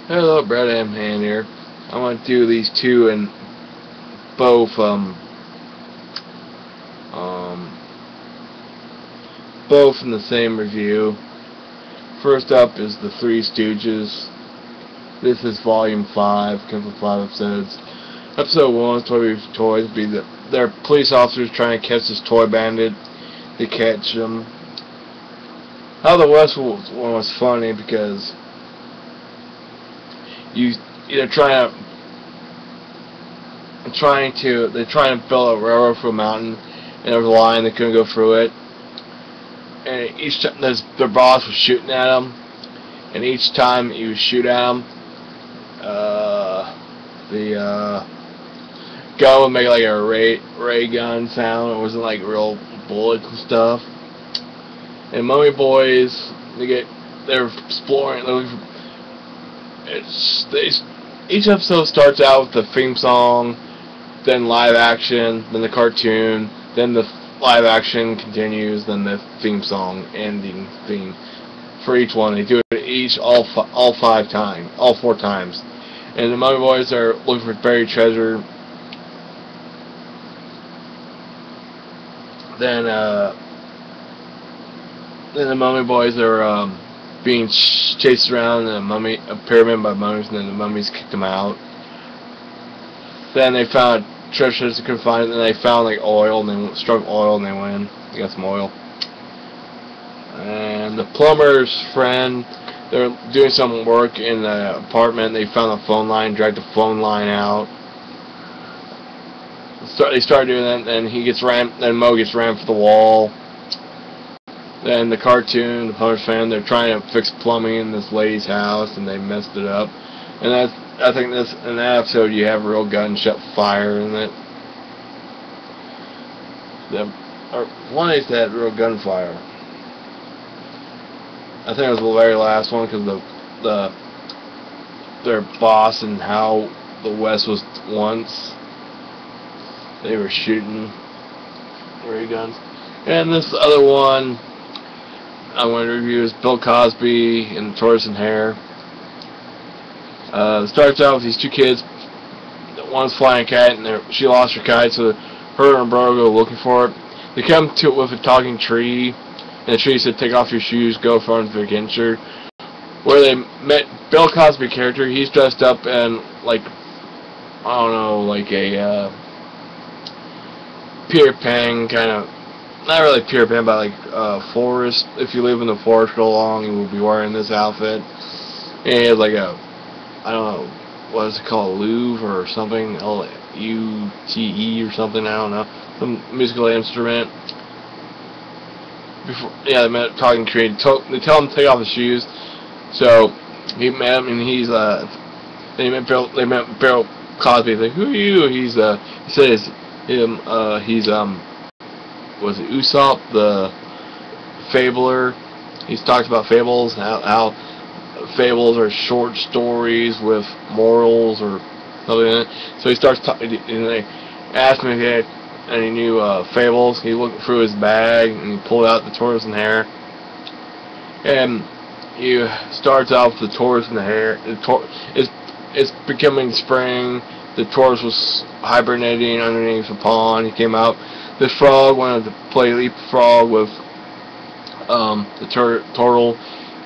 Hello, Brett M. Han here. I want to do these two in both um, both in the same review. First up is the Three Stooges. This is Volume 5, comes with 5 episodes. Episode 1 is Tortoise. They're police officers trying to catch this toy bandit. They catch him. How the West one was funny because they're trying to build a railroad through a mountain, and there was a line they couldn't go through it. And each time their boss was shooting at them, and each time he would shoot at them, the gun would make like a ray gun sound. It wasn't like real bullets and stuff. And Mummy Boys, they're exploring. Each episode starts out with the theme song, then live action, then the cartoon, then the live action continues, then the theme song, ending theme. For each one, they do it all 4 times. And the Mummy Boys are looking for buried treasure. Then the Mummy Boys are being chased around in a pyramid by mummies, and then the mummies kicked them out. Then they found treasures they couldn't find it, and then they found like oil, and they struck oil, and they win. They got some oil. And the plumber's friend, they're doing some work in the apartment. They found the phone line, dragged the phone line out. They start doing that, and then Mo gets rammed for the wall. Then the cartoon, the plumber's fan, they're trying to fix plumbing in this lady's house, and they messed it up. And I think in that episode you have real gunshot fire in it. One is that real gunfire. I think it was the very last one because their boss and how the West was once. They were shooting ray guns. And this other one I want to review is Bill Cosby and Tortoise and Hare. It starts out with these two kids. One's flying a kite, and she lost her kite, so her and her brother go looking for it. They come to it with a talking tree, and the tree said, "Take off your shoes, go far into the adventure." Where they met Bill Cosby character, he's dressed up in like a Peter Pan kind of. Not really Peter Pan, but like forest. If you live in the forest for long, you will be wearing this outfit. And he has like I don't know, what is it called, Louvre or something, L-U-T-E or something, I don't know, some musical instrument. They met talking tree. They tell him to take off his shoes. So he met him, and they met Bill Cosby. He's like, "Who are you?" He says he's was it Usopp the Fabler? He talks about fables, how fables are short stories with morals or something in it. So he starts talking, and they asked him if he had any new fables. He looked through his bag, and he pulled out the Tortoise and Hare. And he starts out with the Tortoise and the Hare. It's becoming spring. The tortoise was hibernating underneath the pond. He came out. The frog wanted to play leapfrog with the turtle.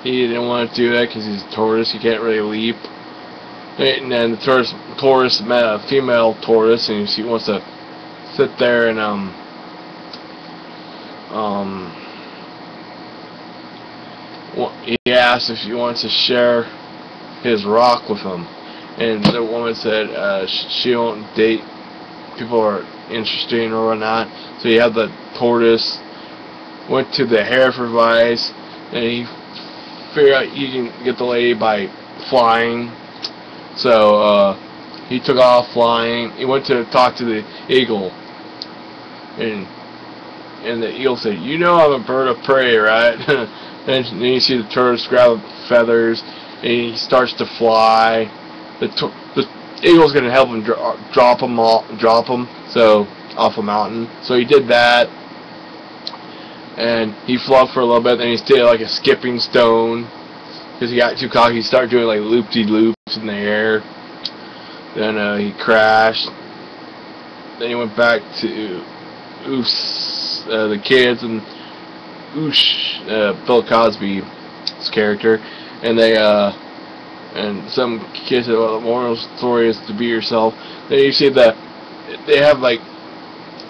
He didn't want to do that because he's a tortoise. He can't really leap. And then the tortoise met a female tortoise, and she wants to sit there and he asked if he wants to share his rock with him. And the woman said she won't date people who are interesting or whatnot. So you have the tortoise went to the hare for advice, and he figured out you can get the lady by flying. So he took off flying. He went to talk to the eagle, and the eagle said, "You know I'm a bird of prey, right?" Then you see the tortoise grab feathers, and he starts to fly. The eagle's gonna help him drop him off a mountain. So he did that, and he flew up for a little bit. Then he stayed like a skipping stone, because he got too cocky. He started doing like loop-de-loops in the air. Then he crashed. Then he went back to the kids and Bill Cosby's character, and they and some kids said, well, the moral story is to be yourself. Then you see that they have like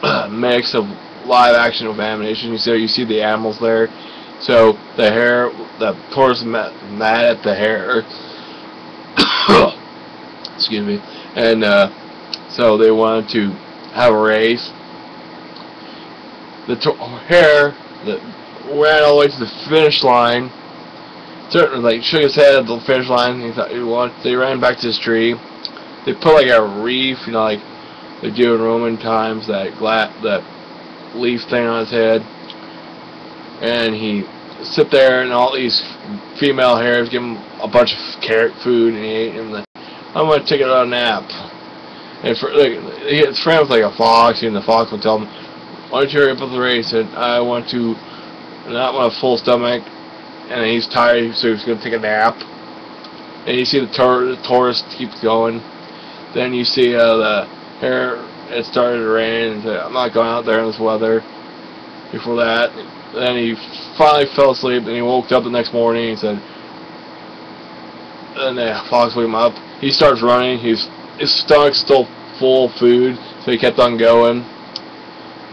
a mix of live action with animation. So you see the animals there. So the Hare, the Tortoise mad at the Hare. Excuse me. And so they wanted to have a race. The Hare ran all the way to the finish line. Certainly, like, shook his head at the finish line. He thought he won. They ran back to his tree. They put like a reef, you know, like they do in Roman times, that leaf thing on his head. And he sit there, and all these female hares give him a bunch of carrot food, and he ate. And I'm gonna take a nap. And his friend was like a fox, and the fox would tell him, "Why don't you hurry up with the race?" And I want to not want a full stomach. And he's tired, so he's gonna take a nap. And you see the Tortoise keeps going. Then you see the Hare. It started to rain, and said, "I'm not going out there in this weather." Before that, then he finally fell asleep, and he woke up the next morning and said, and the fox woke him up. He starts running. His stomach's still full of food, so he kept on going.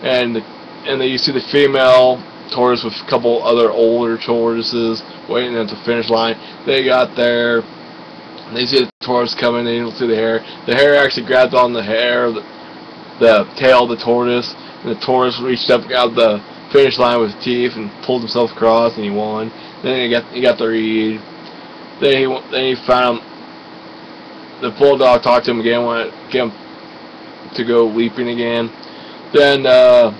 And then you see the female Tortoise with a couple other older tortoises waiting at the finish line. They got there. They see the Tortoise coming. They don't see the Hare. The Hare actually grabbed on the Hare, the tail of the Tortoise, and the Tortoise reached up, got the finish line with his teeth, and pulled himself across, and he won. Then he got the reed. Then he found the bulldog. Talked to him again, wanted to get him to go leaping again. Then the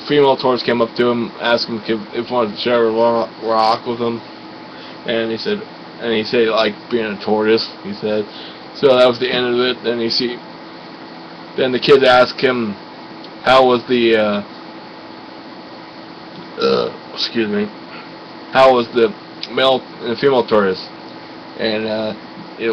female Tortoise came up to him, asked him if he wanted to share a rock with him, and he said like being a tortoise. He said, so that was the end of it. Then the kids asked him how was the how was the male and female Tortoise, and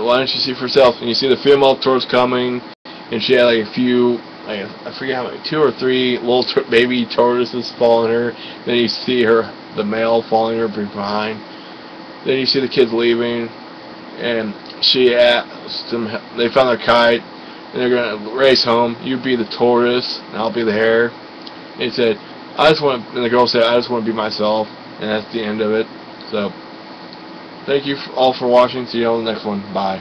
why don't you see for yourself? And you see the female Tortoise coming, and she had like a few. I forget how many, 2 or 3 little baby tortoises following her. Then you see the male following her behind. Then you see the kids leaving, and she asked them. They found their kite, and they're gonna race home. You be the tortoise, and I'll be the hare. And he said, and the girl said, I just want to be myself, and that's the end of it. So, thank you all for watching. See you on the next one. Bye.